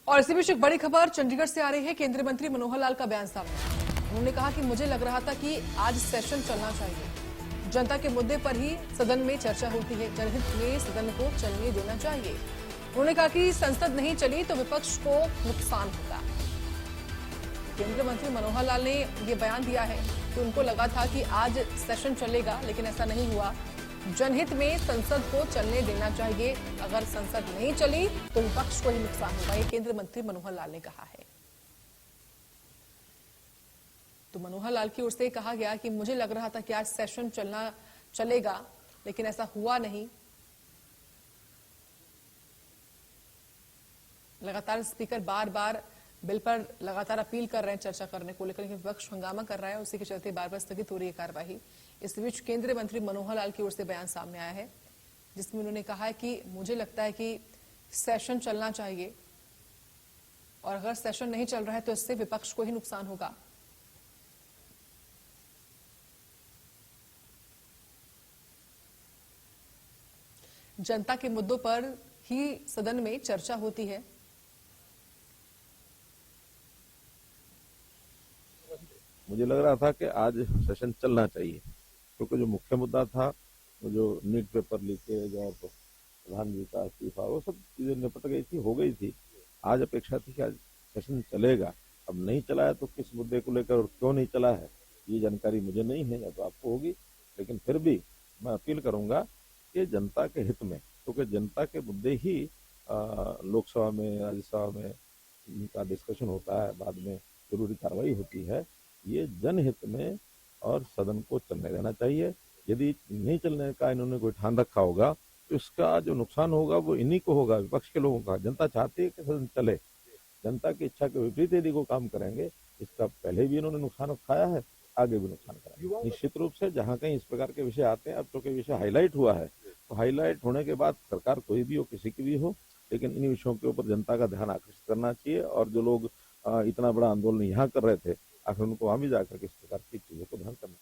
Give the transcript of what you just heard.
और इसी बीच एक बड़ी खबर चंडीगढ़ से आ रही है। केंद्रीय मंत्री मनोहर लाल का बयान सामने। उन्होंने कहा कि मुझे लग रहा था कि आज सेशन चलना चाहिए। जनता के मुद्दे पर ही सदन में चर्चा होती है। जनहित में सदन को चलने देना चाहिए। उन्होंने कहा कि संसद नहीं चली तो विपक्ष को नुकसान होगा। केंद्रीय मंत्री मनोहर लाल ने यह बयान दिया है कि उनको लगा था कि आज सेशन चलेगा, लेकिन ऐसा नहीं हुआ। जनहित में संसद को चलने देना चाहिए। अगर संसद नहीं चली तो विपक्ष को ही नुकसान होगा, ये केंद्रीय मंत्री मनोहर लाल ने कहा है। तो मनोहर लाल की ओर से कहा गया कि मुझे लग रहा था कि आज सेशन चलेगा, लेकिन ऐसा हुआ नहीं। लगातार स्पीकर बार बार बिल पर लगातार अपील कर रहे हैं चर्चा करने को लेकर, विपक्ष हंगामा कर रहा है। उसी के चलते बार बार स्थगित हो रही है कार्यवाही। इस बीच केंद्रीय मंत्री मनोहर लाल की ओर से बयान सामने आया है, जिसमें उन्होंने कहा है कि मुझे लगता है कि सेशन चलना चाहिए और अगर सेशन नहीं चल रहा है तो इससे विपक्ष को ही नुकसान होगा। जनता के मुद्दों पर ही सदन में चर्चा होती है। मुझे लग रहा था कि आज सेशन चलना चाहिए, क्योंकि जो मुख्य मुद्दा था वो जो नीट पेपर लीकेज और प्रधान जी का इस्तीफा, वो सब चीजें निपट गई थी, हो गई थी। आज अपेक्षा थी कि आज सेशन चलेगा। अब नहीं चला है तो किस मुद्दे को लेकर और क्यों नहीं चला है ये जानकारी मुझे नहीं है, या तो आपको होगी। लेकिन फिर भी मैं अपील करूंगा कि जनता के हित में, क्योंकि जनता के मुद्दे ही लोकसभा में, राज्यसभा में इनका डिस्कशन होता है, बाद में जरूरी कार्रवाई होती है। ये जनहित में और सदन को चलने देना चाहिए। यदि नहीं चलने का इन्होंने कोई ठान रखा होगा तो इसका जो नुकसान होगा वो इन्हीं को होगा, विपक्ष के लोगों का। जनता चाहती है कि सदन चले, जनता की इच्छा के विपरीत यदि को काम करेंगे, इसका पहले भी इन्होंने नुकसान उठाया है, आगे भी नुकसान करेंगे। निश्चित रूप से जहां कहीं इस प्रकार के विषय आते हैं, अब चूंकि विषय हाईलाइट हुआ है, तो हाईलाइट होने के बाद सरकार कोई भी हो, किसी की भी हो, लेकिन इन विषयों के ऊपर जनता का ध्यान आकर्षित करना चाहिए। और जो लोग इतना बड़ा आंदोलन यहाँ कर रहे थे, आखिर उनको वहां भी जाकर के इस प्रकार की चीजों को ध्यान करना।